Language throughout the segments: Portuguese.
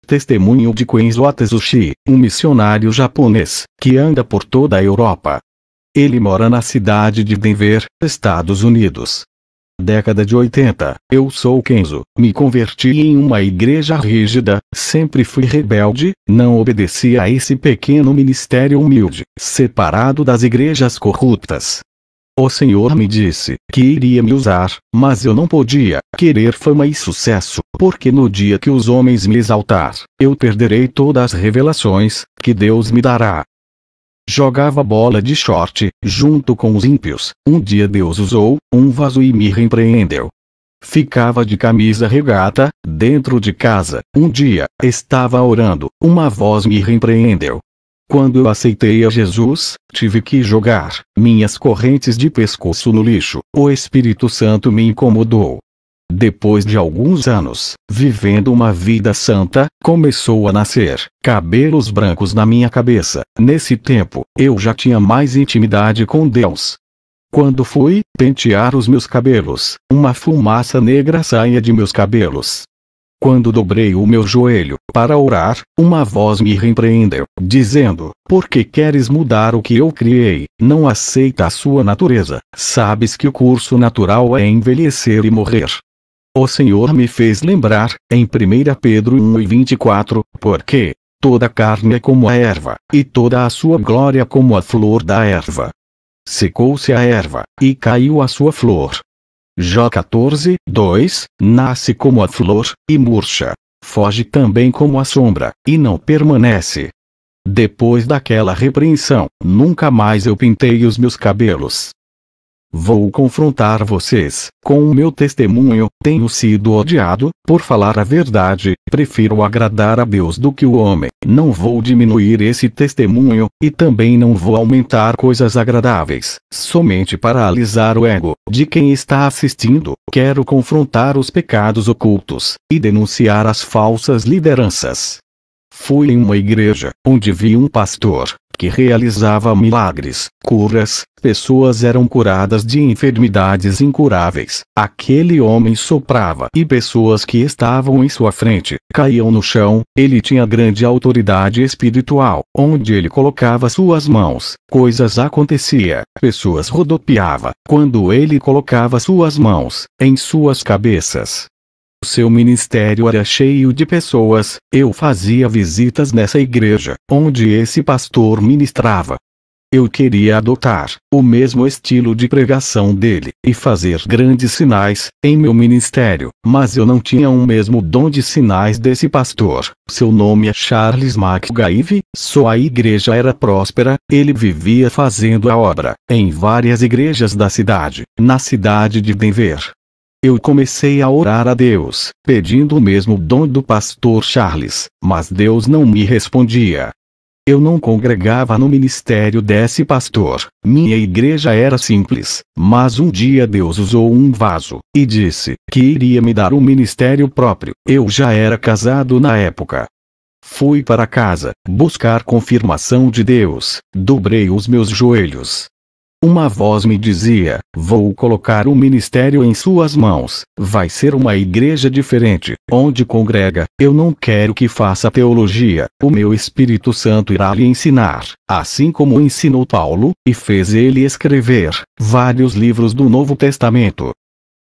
testemunho de Kenzo Atsushi, um missionário japonês, que anda por toda a Europa. Ele mora na cidade de Denver, Estados Unidos. Década de 80, eu sou Kenzo, me converti em uma igreja rígida, sempre fui rebelde, não obedeci a esse pequeno ministério humilde, separado das igrejas corruptas. O Senhor me disse que iria me usar, mas eu não podia querer fama e sucesso, porque no dia que os homens me exaltar, eu perderei todas as revelações que Deus me dará. Jogava bola de short, junto com os ímpios. Um dia Deus usou um vaso e me repreendeu. Ficava de camisa regata, dentro de casa. Um dia, estava orando, uma voz me repreendeu. Quando eu aceitei a Jesus, tive que jogar minhas correntes de pescoço no lixo. O Espírito Santo me incomodou. Depois de alguns anos, vivendo uma vida santa, começou a nascer cabelos brancos na minha cabeça. Nesse tempo, eu já tinha mais intimidade com Deus. Quando fui pentear os meus cabelos, uma fumaça negra saía de meus cabelos. Quando dobrei o meu joelho para orar, uma voz me repreendeu, dizendo: "Por que queres mudar o que eu criei? Não aceita a sua natureza. Sabes que o curso natural é envelhecer e morrer." O Senhor me fez lembrar, em 1 Pedro 1:24, porque toda carne é como a erva, e toda a sua glória como a flor da erva. Secou-se a erva, e caiu a sua flor. Jó 14:2, nasce como a flor, e murcha. Foge também como a sombra, e não permanece. Depois daquela repreensão, nunca mais eu pintei os meus cabelos. Vou confrontar vocês com o meu testemunho. Tenho sido odiado por falar a verdade. Prefiro agradar a Deus do que o homem. Não vou diminuir esse testemunho, e também não vou aumentar coisas agradáveis, somente para alisar o ego de quem está assistindo. Quero confrontar os pecados ocultos e denunciar as falsas lideranças. Fui em uma igreja onde vi um pastor que realizava milagres, curas, pessoas eram curadas de enfermidades incuráveis. Aquele homem soprava e pessoas que estavam em sua frente caíam no chão. Ele tinha grande autoridade espiritual. Onde ele colocava suas mãos, coisas acontecia. Pessoas rodopiavam quando ele colocava suas mãos em suas cabeças. Seu ministério era cheio de pessoas. Eu fazia visitas nessa igreja, onde esse pastor ministrava. Eu queria adotar o mesmo estilo de pregação dele, e fazer grandes sinais em meu ministério, mas eu não tinha o mesmo dom de sinais desse pastor. Seu nome é Charles McGive. Sua igreja era próspera, ele vivia fazendo a obra em várias igrejas da cidade, na cidade de Denver. Eu comecei a orar a Deus, pedindo o mesmo dom do pastor Charles, mas Deus não me respondia. Eu não congregava no ministério desse pastor. Minha igreja era simples, mas um dia Deus usou um vaso, e disse que iria me dar um ministério próprio. Eu já era casado na época. Fui para casa, buscar confirmação de Deus, dobrei os meus joelhos. Uma voz me dizia: "Vou colocar um ministério em suas mãos. Vai ser uma igreja diferente, onde congrega. Eu não quero que faça teologia. O meu Espírito Santo irá lhe ensinar, assim como ensinou Paulo, e fez ele escrever vários livros do Novo Testamento.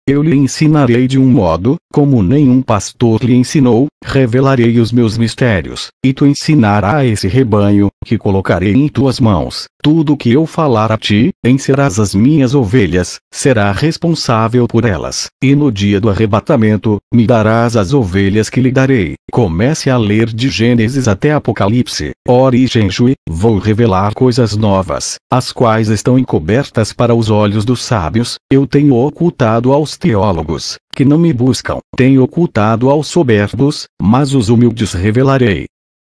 Eu lhe ensinarei de um modo, como nenhum pastor lhe ensinou, revelarei os meus mistérios, e tu ensinarás a esse rebanho, que colocarei em tuas mãos. Tudo o que eu falar a ti, serás as minhas ovelhas, será responsável por elas, e no dia do arrebatamento, me darás as ovelhas que lhe darei." Comece a ler de Gênesis até Apocalipse. Ore e jejue. Vou revelar coisas novas, as quais estão encobertas para os olhos dos sábios. Eu tenho ocultado aos teólogos, que não me buscam. Tenho ocultado aos soberbos, mas os humildes revelarei.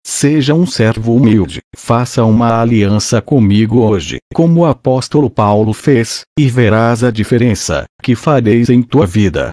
Seja um servo humilde. Faça uma aliança comigo hoje, como o apóstolo Paulo fez, e verás a diferença que fareis em tua vida.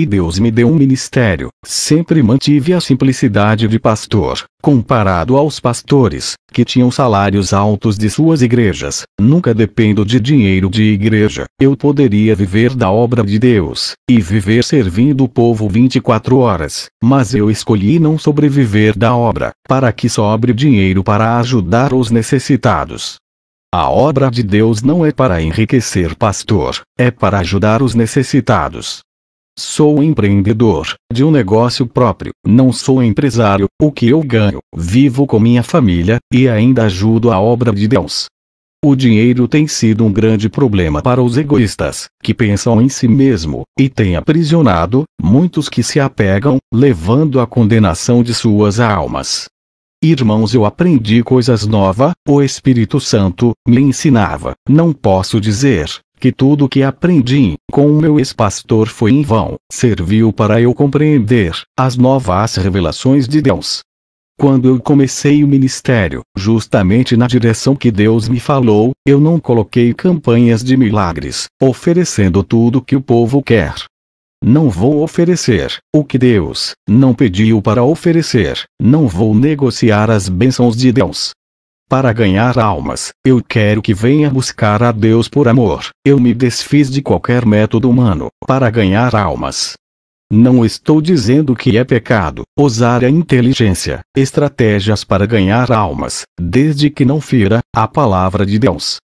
e Deus me deu um ministério. Sempre mantive a simplicidade de pastor, comparado aos pastores, que tinham salários altos de suas igrejas. Nunca dependo de dinheiro de igreja. Eu poderia viver da obra de Deus, e viver servindo o povo 24 horas, mas eu escolhi não sobreviver da obra, para que sobre dinheiro para ajudar os necessitados. A obra de Deus não é para enriquecer pastor, é para ajudar os necessitados. Sou empreendedor, de um negócio próprio, não sou empresário. O que eu ganho, vivo com minha família, e ainda ajudo a obra de Deus. O dinheiro tem sido um grande problema para os egoístas, que pensam em si mesmo, e tem aprisionado muitos que se apegam, levando à condenação de suas almas. Irmãos, eu aprendi coisas novas, o Espírito Santo me ensinava. Não posso dizer que tudo que aprendi com o meu ex-pastor foi em vão. Serviu para eu compreender as novas revelações de Deus. Quando eu comecei o ministério, justamente na direção que Deus me falou, eu não coloquei campanhas de milagres, oferecendo tudo que o povo quer. Não vou oferecer o que Deus não pediu para oferecer. Não vou negociar as bênçãos de Deus. Para ganhar almas, eu quero que venha buscar a Deus por amor. Eu me desfiz de qualquer método humano para ganhar almas. Não estou dizendo que é pecado usar a inteligência, estratégias para ganhar almas, desde que não fira a palavra de Deus.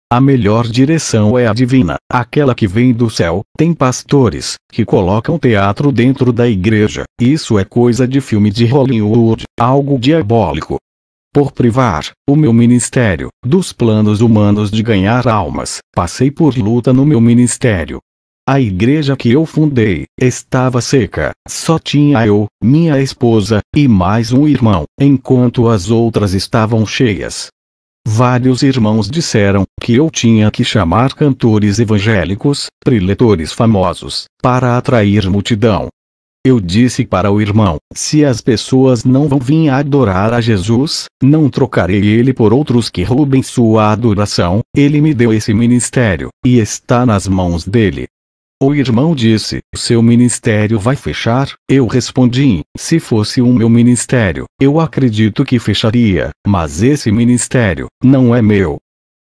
A melhor direção é a divina, aquela que vem do céu. Tem pastores que colocam teatro dentro da igreja. Isso é coisa de filme de Hollywood, algo diabólico. Por privar o meu ministério dos planos humanos de ganhar almas, passei por luta no meu ministério. A igreja que eu fundei estava seca, só tinha eu, minha esposa, e mais um irmão, enquanto as outras estavam cheias. Vários irmãos disseram que eu tinha que chamar cantores evangélicos, preletores famosos, para atrair multidão. Eu disse para o irmão: se as pessoas não vão vir adorar a Jesus, não trocarei ele por outros que roubem sua adoração. Ele me deu esse ministério, e está nas mãos dele. O irmão disse: seu ministério vai fechar? Eu respondi: se fosse o meu ministério, eu acredito que fecharia, mas esse ministério não é meu.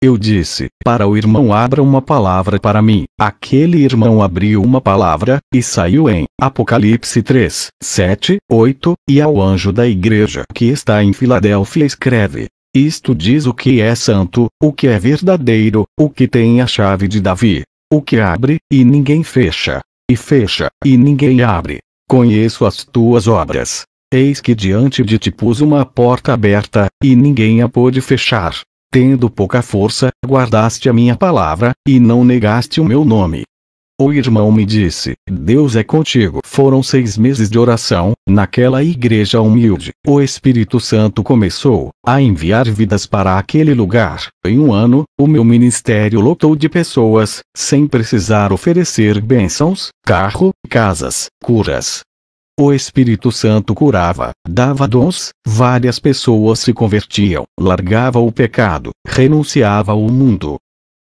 Eu disse para o irmão: abra uma palavra para mim. Aquele irmão abriu uma palavra, e saiu em Apocalipse 3, 7, 8, e ao anjo da igreja que está em Filadélfia escreve: isto diz o que é santo, o que é verdadeiro, o que tem a chave de Davi. O que abre, e ninguém fecha, e fecha, e ninguém abre. Conheço as tuas obras. Eis que diante de ti pus uma porta aberta, e ninguém a pôde fechar. Tendo pouca força, guardaste a minha palavra, e não negaste o meu nome. O irmão me disse: Deus é contigo. Foram 6 meses de oração, naquela igreja humilde. O Espírito Santo começou a enviar vidas para aquele lugar. Em um ano, o meu ministério lotou de pessoas, sem precisar oferecer bênçãos, carro, casas, curas. O Espírito Santo curava, dava dons, várias pessoas se convertiam, largava o pecado, renunciava ao mundo.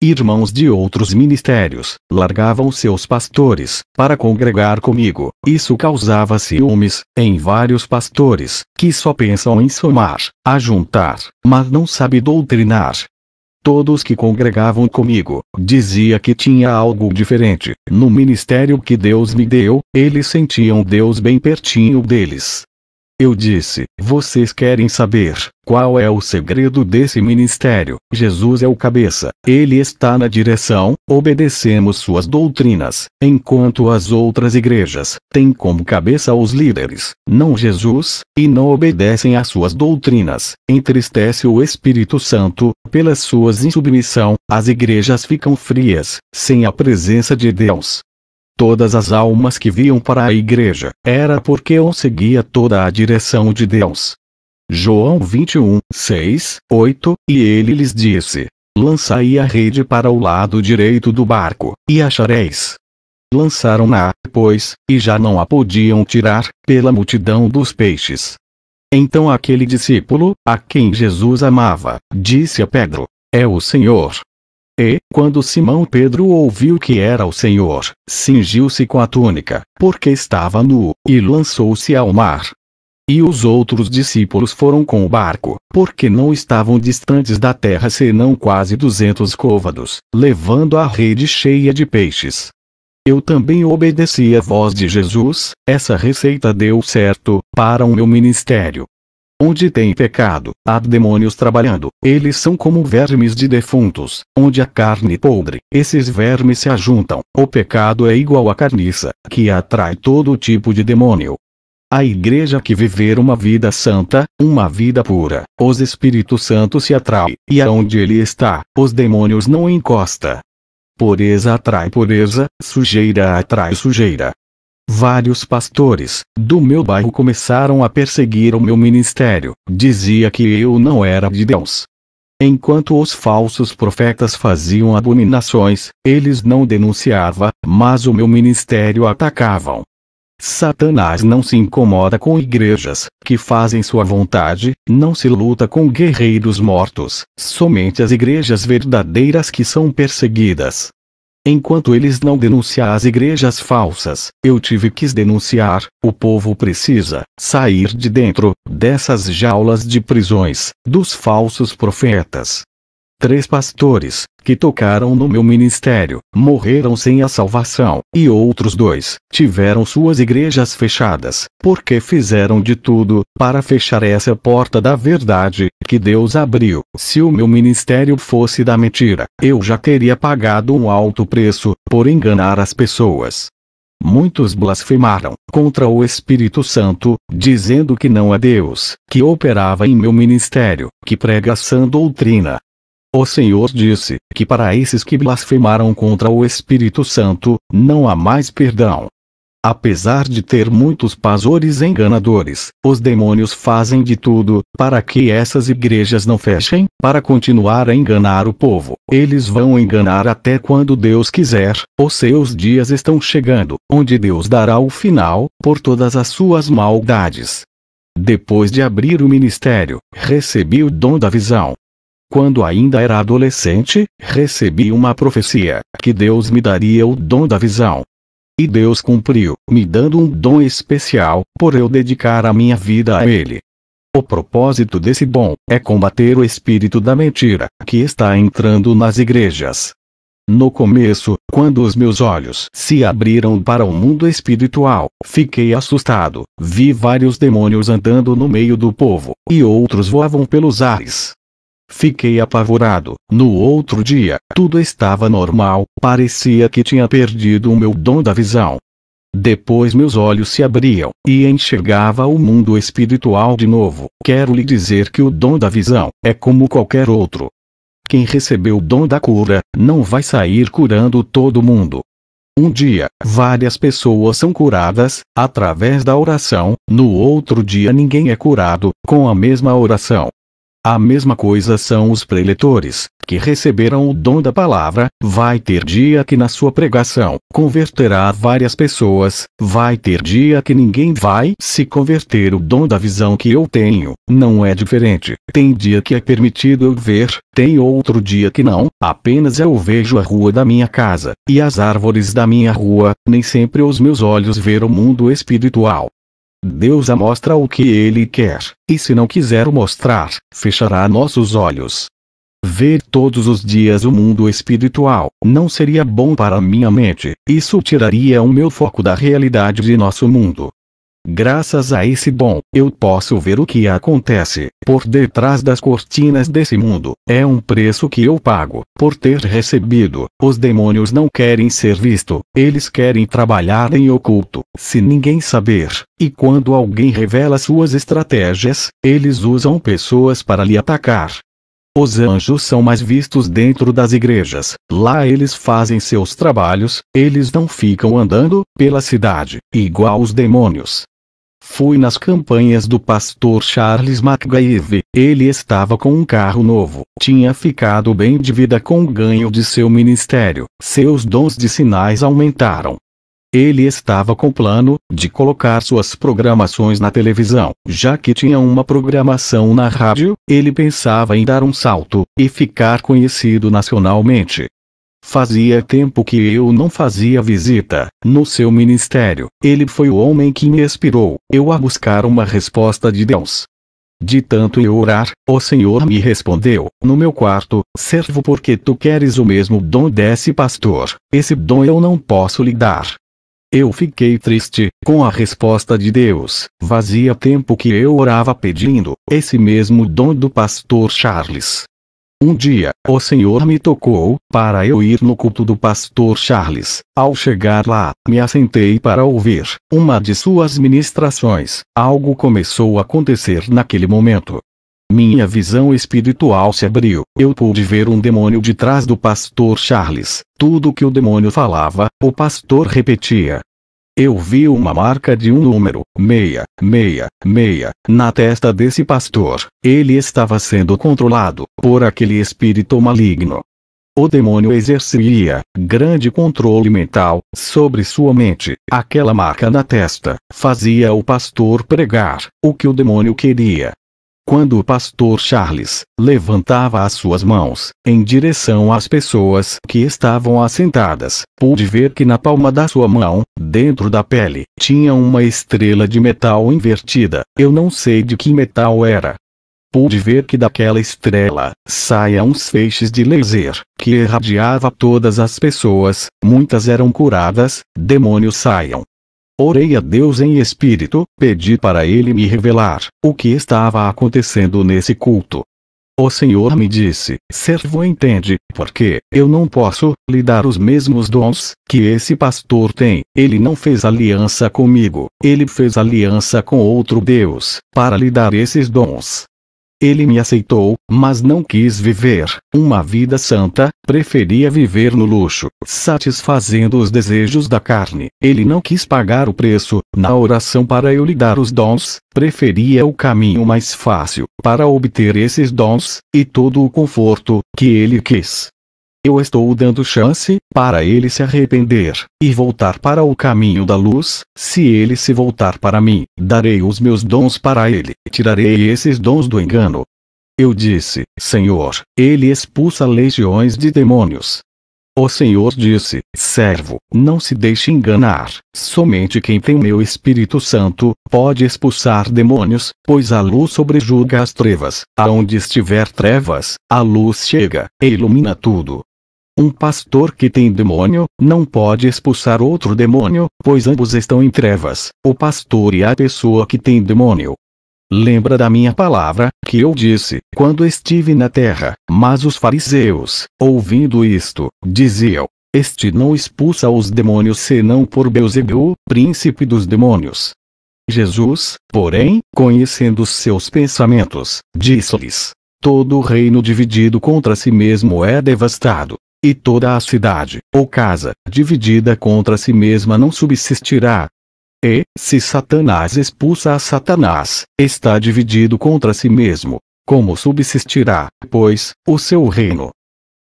Irmãos de outros ministérios largavam seus pastores para congregar comigo. Isso causava ciúmes em vários pastores que só pensam em somar, ajuntar, mas não sabem doutrinar. Todos que congregavam comigo dizia que tinha algo diferente no ministério que Deus me deu. Eles sentiam Deus bem pertinho deles. Eu disse: vocês querem saber qual é o segredo desse ministério? Jesus é o cabeça, ele está na direção, obedecemos suas doutrinas, enquanto as outras igrejas têm como cabeça os líderes, não Jesus, e não obedecem às suas doutrinas. Entristece o Espírito Santo, pelas suas insubmissão, as igrejas ficam frias, sem a presença de Deus. Todas as almas que viam para a igreja, era porque eu seguia toda a direção de Deus. João 21, 6, 8, e ele lhes disse: lançai a rede para o lado direito do barco, e achareis. Lançaram-na, pois, e já não a podiam tirar, pela multidão dos peixes. Então aquele discípulo, a quem Jesus amava, disse a Pedro: é o Senhor. E, quando Simão Pedro ouviu que era o Senhor, cingiu-se com a túnica, porque estava nu, e lançou-se ao mar. E os outros discípulos foram com o barco, porque não estavam distantes da terra senão quase 200 côvados, levando a rede cheia de peixes. Eu também obedeci à voz de Jesus, essa receita deu certo, para o meu ministério. Onde tem pecado, há demônios trabalhando, eles são como vermes de defuntos, onde a carne podre, esses vermes se ajuntam, o pecado é igual à carniça, que atrai todo tipo de demônio. A igreja que viver uma vida santa, uma vida pura, os Espírito Santo se atrai, e aonde ele está, os demônios não encosta. Pureza atrai pureza, sujeira atrai sujeira. Vários pastores do meu bairro começaram a perseguir o meu ministério, dizia que eu não era de Deus. Enquanto os falsos profetas faziam abominações, eles não denunciavam, mas o meu ministério atacavam. Satanás não se incomoda com igrejas que fazem sua vontade, não se luta com guerreiros mortos, somente as igrejas verdadeiras que são perseguidas. Enquanto eles não denunciam as igrejas falsas, eu tive que denunciar. O povo precisa sair de dentro dessas jaulas de prisões dos falsos profetas. 3 pastores que tocaram no meu ministério morreram sem a salvação, e outros 2 tiveram suas igrejas fechadas, porque fizeram de tudo para fechar essa porta da verdade que Deus abriu. Se o meu ministério fosse da mentira, eu já teria pagado um alto preço por enganar as pessoas. Muitos blasfemaram contra o Espírito Santo, dizendo que não é Deus que operava em meu ministério, que prega sã doutrina. O Senhor disse que para esses que blasfemaram contra o Espírito Santo, não há mais perdão. Apesar de ter muitos pastores enganadores, os demônios fazem de tudo para que essas igrejas não fechem, para continuar a enganar o povo. Eles vão enganar até quando Deus quiser. Os seus dias estão chegando, onde Deus dará o final por todas as suas maldades. Depois de abrir o ministério, recebi o dom da visão. Quando ainda era adolescente, recebi uma profecia, que Deus me daria o dom da visão. E Deus cumpriu, me dando um dom especial, por eu dedicar a minha vida a Ele. O propósito desse dom é combater o espírito da mentira, que está entrando nas igrejas. No começo, quando os meus olhos se abriram para o mundo espiritual, fiquei assustado. Vi vários demônios andando no meio do povo, e outros voavam pelos ares. Fiquei apavorado. No outro dia, tudo estava normal, parecia que tinha perdido o meu dom da visão. Depois meus olhos se abriam, e enxergava o mundo espiritual de novo. Quero lhe dizer que o dom da visão é como qualquer outro. Quem recebeu o dom da cura, não vai sair curando todo mundo. Um dia, várias pessoas são curadas, através da oração, no outro dia ninguém é curado, com a mesma oração. A mesma coisa são os preletores, que receberam o dom da palavra. Vai ter dia que na sua pregação, converterá várias pessoas, vai ter dia que ninguém vai se converter. O dom da visão que eu tenho, não é diferente. Tem dia que é permitido eu ver, tem outro dia que não, apenas eu vejo a rua da minha casa, e as árvores da minha rua, nem sempre os meus olhos veem o mundo espiritual. Deus mostra o que Ele quer, e se não quiser mostrar, fechará nossos olhos. Ver todos os dias o mundo espiritual não seria bom para minha mente, isso tiraria o meu foco da realidade de nosso mundo. Graças a esse dom, eu posso ver o que acontece por detrás das cortinas desse mundo. É um preço que eu pago por ter recebido. Os demônios não querem ser vistos, eles querem trabalhar em oculto, se ninguém saber. E quando alguém revela suas estratégias, eles usam pessoas para lhe atacar. Os anjos são mais vistos dentro das igrejas. Lá eles fazem seus trabalhos, eles não ficam andando pela cidade, igual os demônios. Fui nas campanhas do pastor Charles McGaeve. Ele estava com um carro novo, tinha ficado bem de vida com o ganho de seu ministério. Seus dons de sinais aumentaram. Ele estava com plano de colocar suas programações na televisão. Já que tinha uma programação na rádio, ele pensava em dar um salto e ficar conhecido nacionalmente. Fazia tempo que eu não fazia visita no seu ministério. Ele foi o homem que me inspirou a buscar uma resposta de Deus. De tanto eu orar, o Senhor me respondeu, no meu quarto: servo, porque tu queres o mesmo dom desse pastor, esse dom eu não posso lhe dar. Eu fiquei triste com a resposta de Deus. Fazia tempo que eu orava pedindo esse mesmo dom do pastor Charles. Um dia, o Senhor me tocou para eu ir no culto do pastor Charles. Ao chegar lá, me assentei para ouvir uma de suas ministrações. Algo começou a acontecer naquele momento. Minha visão espiritual se abriu. Eu pude ver um demônio de trás do pastor Charles. Tudo que o demônio falava, o pastor repetia. Eu vi uma marca de um número, 666, na testa desse pastor. Ele estava sendo controlado por aquele espírito maligno. O demônio exercia grande controle mental sobre sua mente. Aquela marca na testa fazia o pastor pregar o que o demônio queria. Quando o pastor Charles levantava as suas mãos em direção às pessoas que estavam assentadas, pude ver que na palma da sua mão, dentro da pele, tinha uma estrela de metal invertida. Eu não sei de que metal era. Pude ver que daquela estrela saíam uns feixes de laser que irradiava todas as pessoas. Muitas eram curadas, demônios saíam. Orei a Deus em espírito, pedi para Ele me revelar o que estava acontecendo nesse culto. O Senhor me disse: servo, entende, porque eu não posso lhe dar os mesmos dons que esse pastor tem. Ele não fez aliança comigo, ele fez aliança com outro Deus para lhe dar esses dons. Ele me aceitou, mas não quis viver uma vida santa, preferia viver no luxo, satisfazendo os desejos da carne. Ele não quis pagar o preço na oração para eu lhe dar os dons, preferia o caminho mais fácil para obter esses dons e todo o conforto que ele quis. Eu estou dando chance para ele se arrepender e voltar para o caminho da luz. Se ele se voltar para mim, darei os meus dons para ele, tirarei esses dons do engano. Eu disse: Senhor, ele expulsa legiões de demônios. O Senhor disse: servo, não se deixe enganar. Somente quem tem meu Espírito Santo pode expulsar demônios, pois a luz sobrejuga as trevas. Aonde estiver trevas, a luz chega e ilumina tudo. Um pastor que tem demônio não pode expulsar outro demônio, pois ambos estão em trevas, o pastor e a pessoa que tem demônio. Lembra da minha palavra, que eu disse, quando estive na terra, mas os fariseus, ouvindo isto, diziam: este não expulsa os demônios senão por Beelzebul, príncipe dos demônios. Jesus, porém, conhecendo os seus pensamentos, disse-lhes: todo reino dividido contra si mesmo é devastado. E toda a cidade, ou casa, dividida contra si mesma não subsistirá. E, se Satanás expulsa a Satanás, está dividido contra si mesmo. Como subsistirá, pois, o seu reino?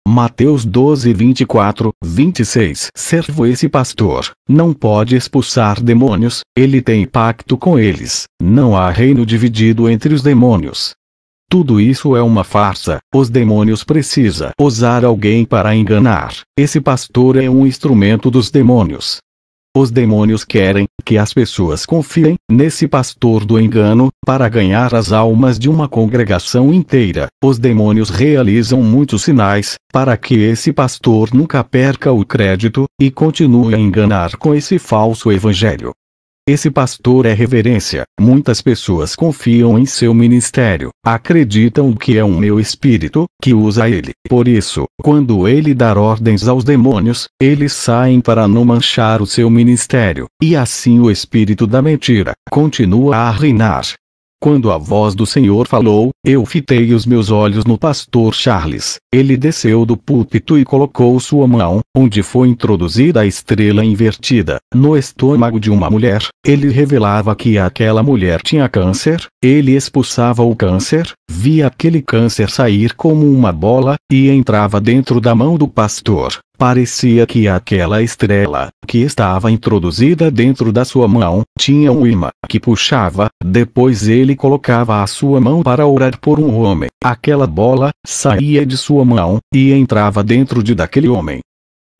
Mateus 12, 24, 26. Servo, esse pastor não pode expulsar demônios, ele tem pacto com eles. Não há reino dividido entre os demônios. Tudo isso é uma farsa. Os demônios precisam usar alguém para enganar. Esse pastor é um instrumento dos demônios. Os demônios querem que as pessoas confiem nesse pastor do engano para ganhar as almas de uma congregação inteira. Os demônios realizam muitos sinais para que esse pastor nunca perca o crédito e continue a enganar com esse falso evangelho. Esse pastor é reverência. Muitas pessoas confiam em seu ministério, acreditam que é um meu espírito que usa ele. Por isso, quando ele dar ordens aos demônios, eles saem para não manchar o seu ministério, e assim o espírito da mentira continua a reinar. Quando a voz do Senhor falou, eu fitei os meus olhos no pastor Charles. Ele desceu do púlpito e colocou sua mão, onde foi introduzida a estrela invertida, no estômago de uma mulher. Ele revelava que aquela mulher tinha câncer, ele expulsava o câncer, via aquele câncer sair como uma bola, e entrava dentro da mão do pastor. Parecia que aquela estrela, que estava introduzida dentro da sua mão, tinha um imã que puxava, depois ele colocava a sua mão para orar por um homem. Aquela bola saía de sua mão, e entrava dentro daquele homem.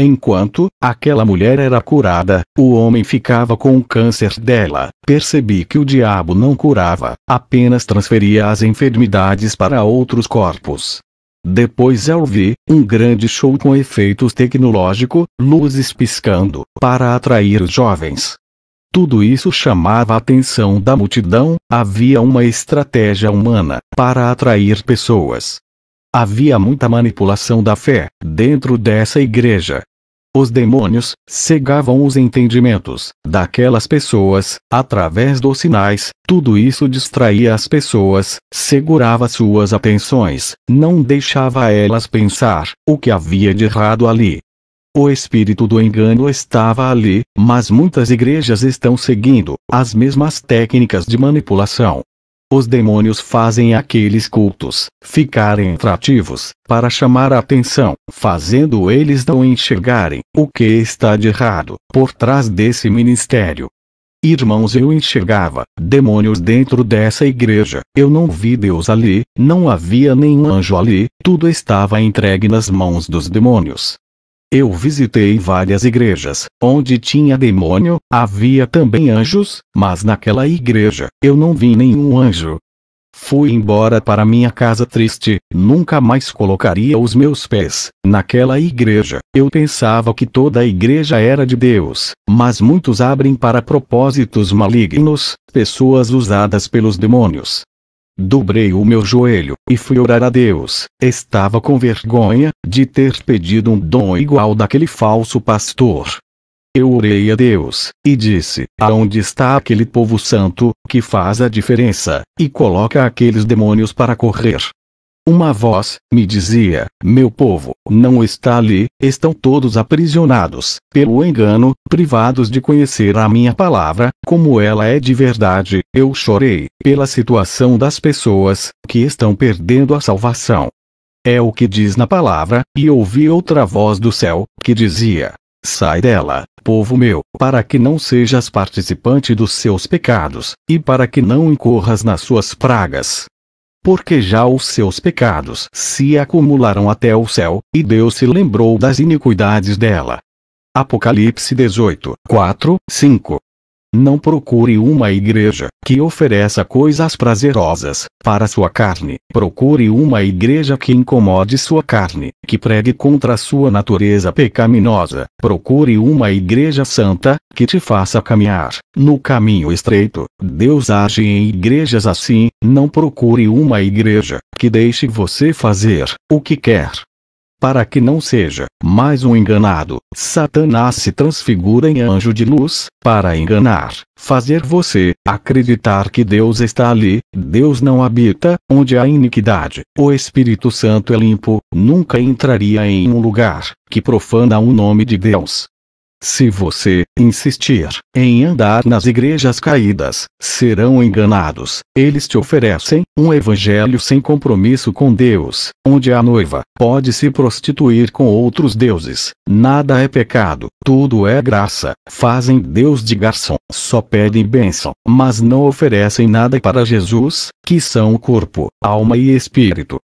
Enquanto aquela mulher era curada, o homem ficava com o câncer dela. Percebi que o diabo não curava, apenas transferia as enfermidades para outros corpos. Depois eu vi um grande show com efeitos tecnológicos, luzes piscando, para atrair os jovens. Tudo isso chamava a atenção da multidão. Havia uma estratégia humana para atrair pessoas. Havia muita manipulação da fé dentro dessa igreja. Os demônios cegavam os entendimentos daquelas pessoas, através dos sinais. Tudo isso distraía as pessoas, segurava suas atenções, não deixava elas pensar o que havia de errado ali. O espírito do engano estava ali, mas muitas igrejas estão seguindo as mesmas técnicas de manipulação. Os demônios fazem aqueles cultos ficarem atrativos, para chamar a atenção, fazendo eles não enxergarem o que está de errado por trás desse ministério. Irmãos, eu enxergava demônios dentro dessa igreja. Eu não vi Deus ali, não havia nenhum anjo ali, tudo estava entregue nas mãos dos demônios. Eu visitei várias igrejas, onde tinha demônio, havia também anjos, mas naquela igreja, eu não vi nenhum anjo. Fui embora para minha casa triste, nunca mais colocaria os meus pés naquela igreja. Eu pensava que toda a igreja era de Deus, mas muitos abrem para propósitos malignos, pessoas usadas pelos demônios. Dobrei o meu joelho, e fui orar a Deus. Estava com vergonha de ter pedido um dom igual daquele falso pastor. Eu orei a Deus, e disse: aonde está aquele povo santo, que faz a diferença, e coloca aqueles demônios para correr? Uma voz me dizia: meu povo não está ali, estão todos aprisionados pelo engano, privados de conhecer a minha palavra, como ela é de verdade. Eu chorei pela situação das pessoas que estão perdendo a salvação. É o que diz na palavra, e ouvi outra voz do céu, que dizia: sai dela, povo meu, para que não sejas participante dos seus pecados, e para que não incorras nas suas pragas. Porque já os seus pecados se acumularam até o céu, e Deus se lembrou das iniquidades dela. Apocalipse 18, 4, 5. Não procure uma igreja que ofereça coisas prazerosas para sua carne. Procure uma igreja que incomode sua carne, que pregue contra a sua natureza pecaminosa. Procure uma igreja santa, que te faça caminhar no caminho estreito. Deus age em igrejas assim. Não procure uma igreja que deixe você fazer o que quer. Para que não seja mais um enganado, Satanás se transfigura em anjo de luz, para enganar, fazer você acreditar que Deus está ali. Deus não habita onde há iniquidade. O Espírito Santo é limpo, nunca entraria em um lugar que profana o nome de Deus. Se você insistir em andar nas igrejas caídas, serão enganados. Eles te oferecem um evangelho sem compromisso com Deus, onde a noiva pode se prostituir com outros deuses. Nada é pecado, tudo é graça. Fazem Deus de garçom, só pedem bênção, mas não oferecem nada para Jesus, que são o corpo, alma e espírito.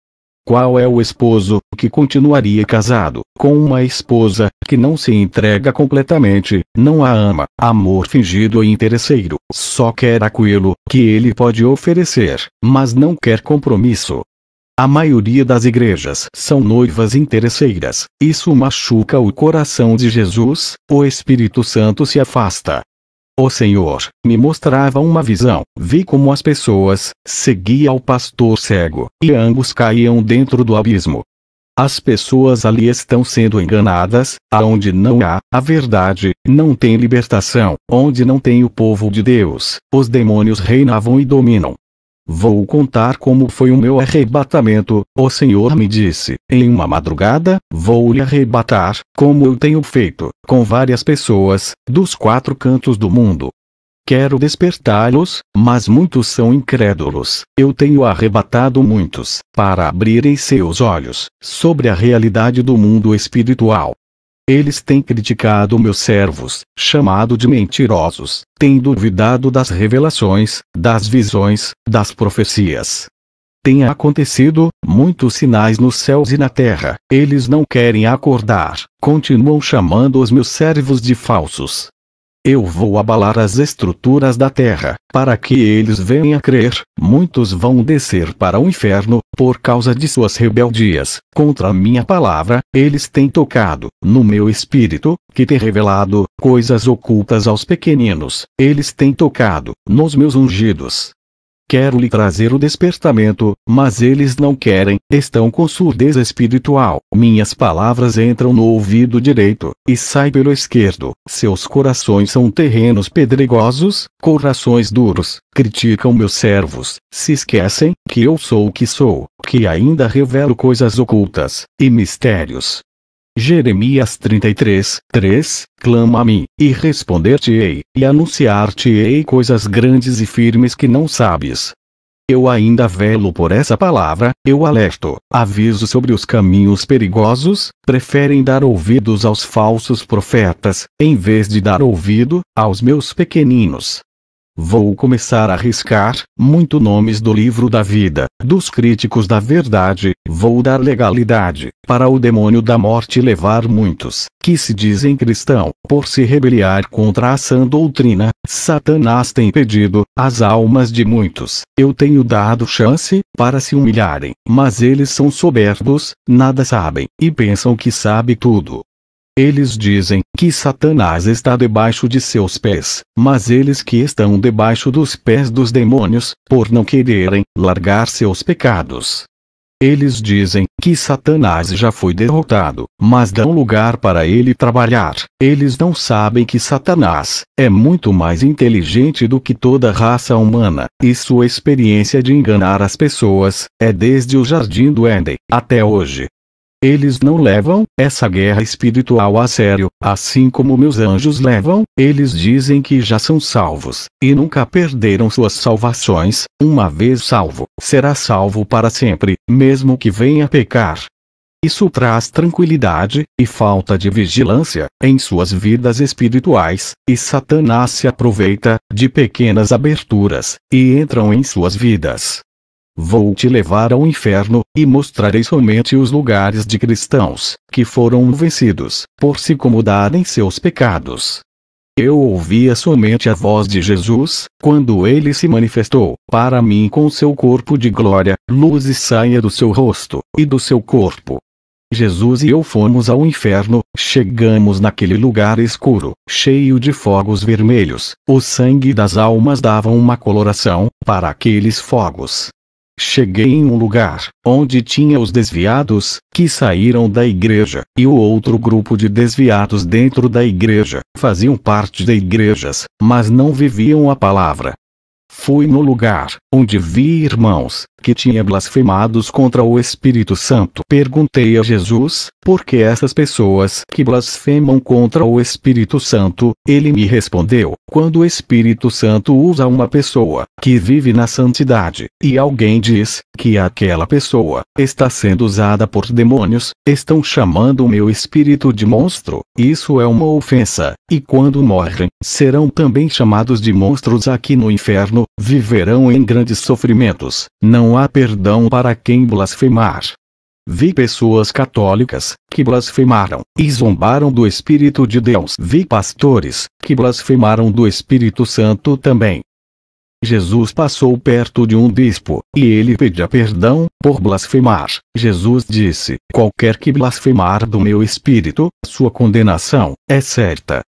Qual é o esposo que continuaria casado com uma esposa que não se entrega completamente, não a ama? Amor fingido e interesseiro, só quer aquilo que ele pode oferecer, mas não quer compromisso. A maioria das igrejas são noivas interesseiras. Isso machuca o coração de Jesus. O Espírito Santo se afasta. O Senhor me mostrava uma visão. Vi como as pessoas seguiam o pastor cego, e ambos caíam dentro do abismo. As pessoas ali estão sendo enganadas. Aonde não há a verdade, não tem libertação. Onde não tem o povo de Deus, os demônios reinavam e dominam. Vou contar como foi o meu arrebatamento. O Senhor me disse: em uma madrugada, vou lhe arrebatar, como eu tenho feito com várias pessoas, dos 4 cantos do mundo. Quero despertá-los, mas muitos são incrédulos. Eu tenho arrebatado muitos, para abrirem seus olhos sobre a realidade do mundo espiritual. Eles têm criticado meus servos, chamado de mentirosos, têm duvidado das revelações, das visões, das profecias. Tem acontecido muitos sinais nos céus e na terra. Eles não querem acordar, continuam chamando os meus servos de falsos. Eu vou abalar as estruturas da terra, para que eles venham a crer. Muitos vão descer para o inferno, por causa de suas rebeldias contra a minha palavra. Eles têm tocado no meu espírito, que tem revelado coisas ocultas aos pequeninos. Eles têm tocado nos meus ungidos. Quero lhe trazer o despertamento, mas eles não querem, estão com surdez espiritual. Minhas palavras entram no ouvido direito, e saem pelo esquerdo. Seus corações são terrenos pedregosos, corações duros, criticam meus servos, se esquecem que eu sou o que sou, que ainda revelo coisas ocultas, e mistérios. Jeremias 33, 3, clama a mim, e responder-te-ei, e anunciar-te-ei coisas grandes e firmes que não sabes. Eu ainda velo por essa palavra, eu alerto, aviso sobre os caminhos perigosos. Preferem dar ouvidos aos falsos profetas, em vez de dar ouvido aos meus pequeninos. Vou começar a riscar muito nomes do livro da vida, dos críticos da verdade. Vou dar legalidade para o demônio da morte levar muitos, que se dizem cristão, por se rebeliar contra a sã doutrina. Satanás tem pedido as almas de muitos. Eu tenho dado chance para se humilharem, mas eles são soberbos, nada sabem, e pensam que sabe tudo. Eles dizem que Satanás está debaixo de seus pés, mas eles que estão debaixo dos pés dos demônios, por não quererem largar seus pecados. Eles dizem que Satanás já foi derrotado, mas dão lugar para ele trabalhar. Eles não sabem que Satanás é muito mais inteligente do que toda a raça humana, e sua experiência de enganar as pessoas é desde o Jardim do Éden até hoje. Eles não levam essa guerra espiritual a sério, assim como meus anjos levam. Eles dizem que já são salvos, e nunca perderam suas salvações. Uma vez salvo, será salvo para sempre, mesmo que venha pecar. Isso traz tranquilidade e falta de vigilância em suas vidas espirituais, e Satanás se aproveita de pequenas aberturas, e entram em suas vidas. Vou te levar ao inferno, e mostrarei somente os lugares de cristãos, que foram vencidos, por se acomodarem seus pecados. Eu ouvia somente a voz de Jesus, quando ele se manifestou para mim com seu corpo de glória, luz saía do seu rosto, e do seu corpo. Jesus e eu fomos ao inferno, chegamos naquele lugar escuro, cheio de fogos vermelhos. O sangue das almas dava uma coloração para aqueles fogos. Cheguei em um lugar onde tinha os desviados, que saíram da igreja, e o outro grupo de desviados dentro da igreja. Faziam parte de igrejas, mas não viviam a palavra. Fui no lugar onde vi irmãos que tinham blasfemados contra o Espírito Santo. Perguntei a Jesus, por que essas pessoas que blasfemam contra o Espírito Santo? Ele me respondeu, quando o Espírito Santo usa uma pessoa que vive na santidade, e alguém diz que aquela pessoa está sendo usada por demônios, estão chamando o meu espírito de monstro. Isso é uma ofensa, e quando morrem, serão também chamados de monstros aqui no inferno, viverão em grandes sofrimentos. Não há perdão para quem blasfemar. Vi pessoas católicas que blasfemaram e zombaram do Espírito de Deus. Vi pastores que blasfemaram do Espírito Santo também. Jesus passou perto de um bispo, e ele pedia perdão por blasfemar. Jesus disse, qualquer que blasfemar do meu Espírito, sua condenação é certa.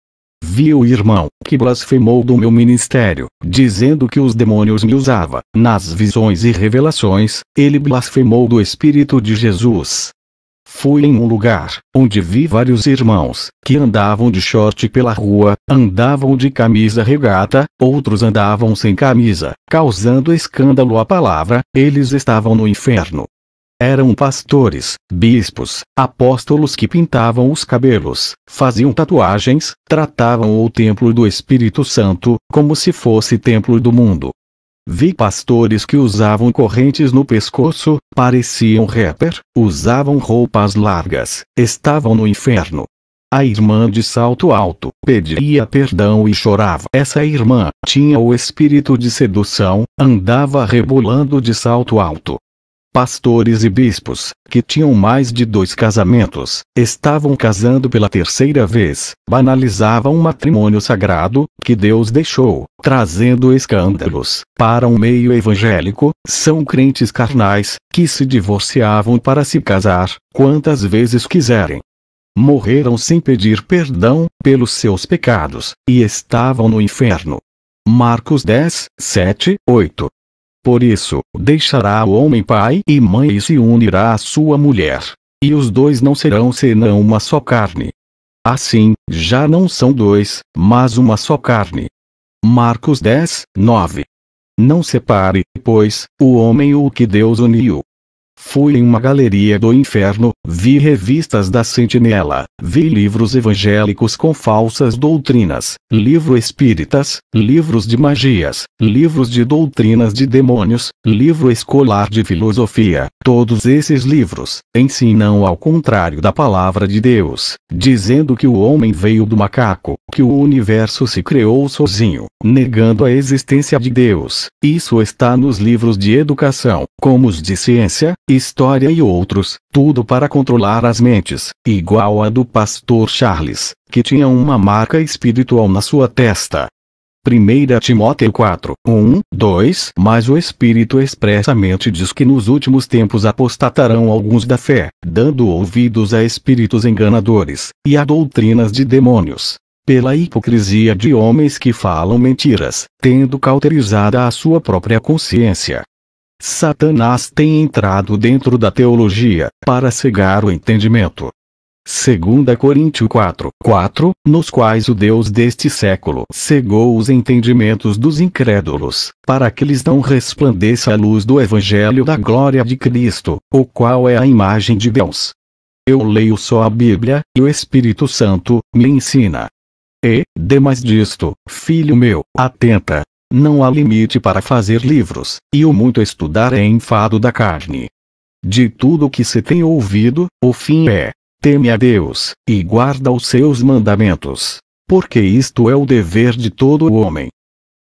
Vi o irmão que blasfemou do meu ministério, dizendo que os demônios me usava. Nas visões e revelações, ele blasfemou do Espírito de Jesus. Fui em um lugar onde vi vários irmãos que andavam de short pela rua, andavam de camisa regata, outros andavam sem camisa, causando escândalo à palavra. Eles estavam no inferno. Eram pastores, bispos, apóstolos que pintavam os cabelos, faziam tatuagens, tratavam o templo do Espírito Santo como se fosse templo do mundo. Vi pastores que usavam correntes no pescoço, pareciam rapper, usavam roupas largas, estavam no inferno. A irmã de salto alto pedia perdão e chorava. Essa irmã tinha o espírito de sedução, andava rebolando de salto alto. Pastores e bispos, que tinham mais de 2 casamentos, estavam casando pela 3ª vez, banalizavam um matrimônio sagrado, que Deus deixou, trazendo escândalos para um meio evangélico. São crentes carnais, que se divorciavam para se casar, quantas vezes quiserem. Morreram sem pedir perdão pelos seus pecados, e estavam no inferno. Marcos 10, 7, 8. Por isso, deixará o homem pai e mãe e se unirá à sua mulher. E os dois não serão senão uma só carne. Assim, já não são 2, mas uma só carne. Marcos 10, 9. Não separe, pois, o homem o que Deus uniu. Fui em uma galeria do inferno, vi revistas da Sentinela, vi livros evangélicos com falsas doutrinas, livros espíritas, livros de magias, livros de doutrinas de demônios, livro escolar de filosofia. Todos esses livros ensinam ao contrário da palavra de Deus, dizendo que o homem veio do macaco, que o universo se criou sozinho, negando a existência de Deus. Isso está nos livros de educação, como os de ciência, história e outros, tudo para controlar as mentes, igual a do pastor Charles, que tinha uma marca espiritual na sua testa. 1 Timóteo 4, 1, 2. Mas o Espírito expressamente diz que nos últimos tempos apostatarão alguns da fé, dando ouvidos a espíritos enganadores, e a doutrinas de demônios. Pela hipocrisia de homens que falam mentiras, tendo cauterizada a sua própria consciência. Satanás tem entrado dentro da teologia, para cegar o entendimento. 2 Coríntios 4, 4, nos quais o Deus deste século cegou os entendimentos dos incrédulos, para que lhes não resplandeça a luz do Evangelho da glória de Cristo, o qual é a imagem de Deus. Eu leio só a Bíblia, e o Espírito Santo me ensina. E, demais disto, filho meu, atenta. Não há limite para fazer livros, e o muito estudar é enfado da carne. De tudo o que se tem ouvido, o fim é: teme a Deus, e guarda os seus mandamentos. Porque isto é o dever de todo o homem.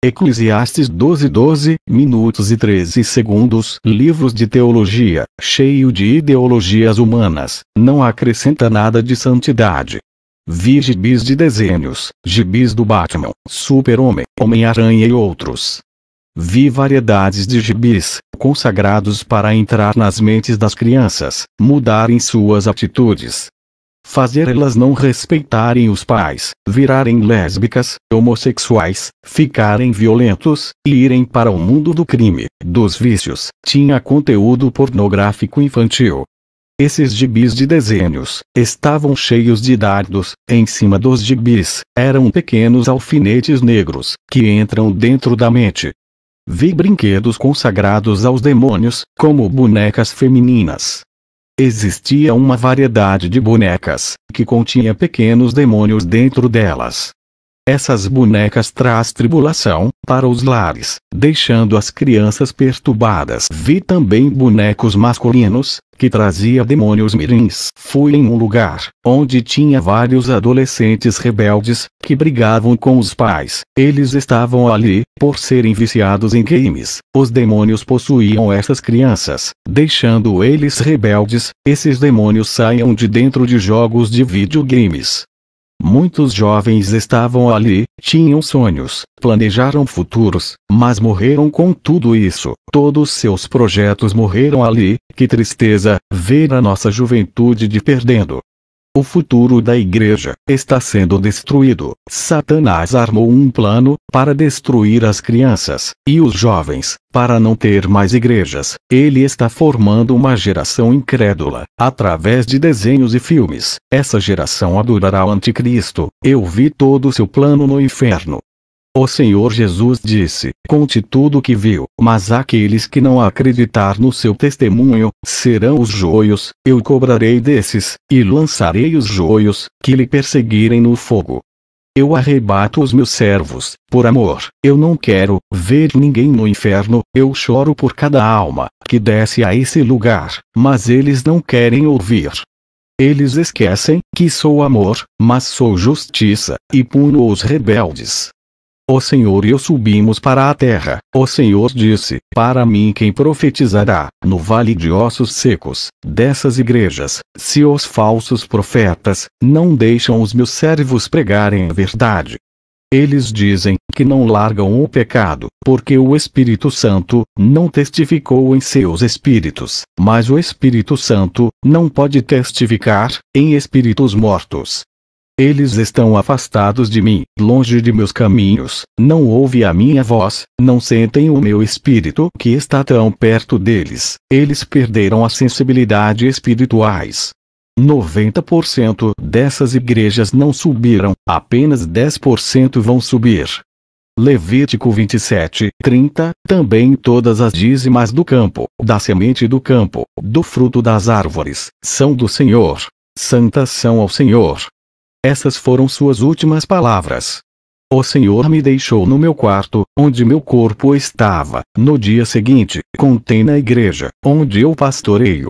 Eclesiastes 12, 12 minutos e 13 segundos. Livros de teologia, cheio de ideologias humanas, não acrescenta nada de santidade. Vi gibis de desenhos, gibis do Batman, Super-Homem, Homem-Aranha e outros. Vi variedades de gibis, consagrados para entrar nas mentes das crianças, mudarem suas atitudes. Fazer elas não respeitarem os pais, virarem lésbicas, homossexuais, ficarem violentos, e irem para o mundo do crime, dos vícios. Tinha conteúdo pornográfico infantil. Esses gibis de desenhos estavam cheios de dardos. Em cima dos gibis eram pequenos alfinetes negros que entram dentro da mente. Vi brinquedos consagrados aos demônios, como bonecas femininas. Existia uma variedade de bonecas que continha pequenos demônios dentro delas. Essas bonecas traz tribulação para os lares, deixando as crianças perturbadas. Vi também bonecos masculinos, que trazia demônios mirins. Fui em um lugar, onde tinha vários adolescentes rebeldes, que brigavam com os pais. Eles estavam ali, por serem viciados em games. Os demônios possuíam essas crianças, deixando eles rebeldes. Esses demônios saíam de dentro de jogos de videogames. Muitos jovens estavam ali, tinham sonhos, planejaram futuros, mas morreram com tudo isso. Todos seus projetos morreram ali. Que tristeza, ver a nossa juventude de perdendo. O futuro da igreja está sendo destruído. Satanás armou um plano para destruir as crianças e os jovens, para não ter mais igrejas. Ele está formando uma geração incrédula, através de desenhos e filmes. Essa geração adorará o anticristo. Eu vi todo o seu plano no inferno. O Senhor Jesus disse: conte tudo o que viu, mas aqueles que não acreditar no seu testemunho, serão os joios. Eu cobrarei desses, e lançarei os joios, que lhe perseguirem no fogo. Eu arrebato os meus servos, por amor. Eu não quero ver ninguém no inferno. Eu choro por cada alma que desce a esse lugar, mas eles não querem ouvir. Eles esquecem que sou amor, mas sou justiça, e puno os rebeldes. O Senhor e eu subimos para a terra. O Senhor disse: para mim quem profetizará, no vale de ossos secos, dessas igrejas, se os falsos profetas não deixam os meus servos pregarem a verdade? Eles dizem que não largam o pecado, porque o Espírito Santo não testificou em seus espíritos, mas o Espírito Santo não pode testificar em espíritos mortos. Eles estão afastados de mim, longe de meus caminhos, não ouvem a minha voz, não sentem o meu espírito que está tão perto deles. Eles perderam a sensibilidade espirituais. 90% dessas igrejas não subiram, apenas 10% vão subir. Levítico 27:30. Também todas as dízimas do campo, da semente do campo, do fruto das árvores, são do Senhor. Santas são ao Senhor. Essas foram suas últimas palavras. O Senhor me deixou no meu quarto, onde meu corpo estava. No dia seguinte, contei na igreja, onde eu pastoreio.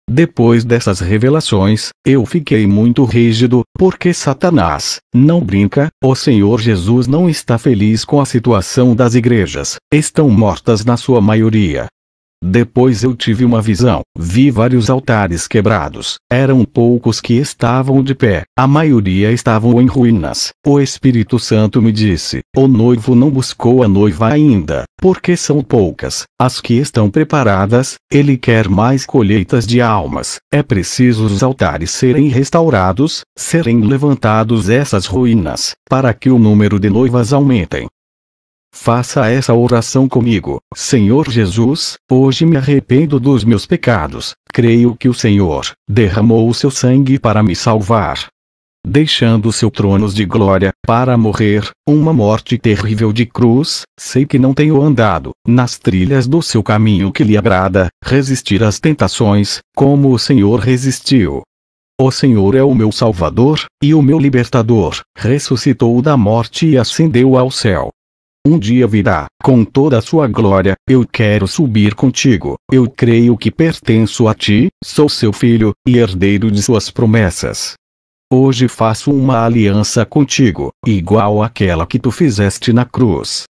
Depois dessas revelações, eu fiquei muito rígido, porque Satanás não brinca. O Senhor Jesus não está feliz com a situação das igrejas. Estão mortas na sua maioria. Depois eu tive uma visão, vi vários altares quebrados, eram poucos que estavam de pé, a maioria estavam em ruínas. O Espírito Santo me disse: o noivo não buscou a noiva ainda, porque são poucas as que estão preparadas, ele quer mais colheitas de almas. É preciso os altares serem restaurados, serem levantados essas ruínas, para que o número de noivas aumentem. Faça essa oração comigo. Senhor Jesus, hoje me arrependo dos meus pecados. Creio que o Senhor derramou o seu sangue para me salvar, deixando seu trono de glória, para morrer, uma morte terrível de cruz. Sei que não tenho andado nas trilhas do seu caminho que lhe agrada, resistir às tentações, como o Senhor resistiu. O Senhor é o meu Salvador, e o meu Libertador, ressuscitou da morte e ascendeu ao céu. Um dia virá, com toda a sua glória. Eu quero subir contigo. Eu creio que pertenço a ti, sou seu filho, e herdeiro de suas promessas. Hoje faço uma aliança contigo, igual àquela que tu fizeste na cruz.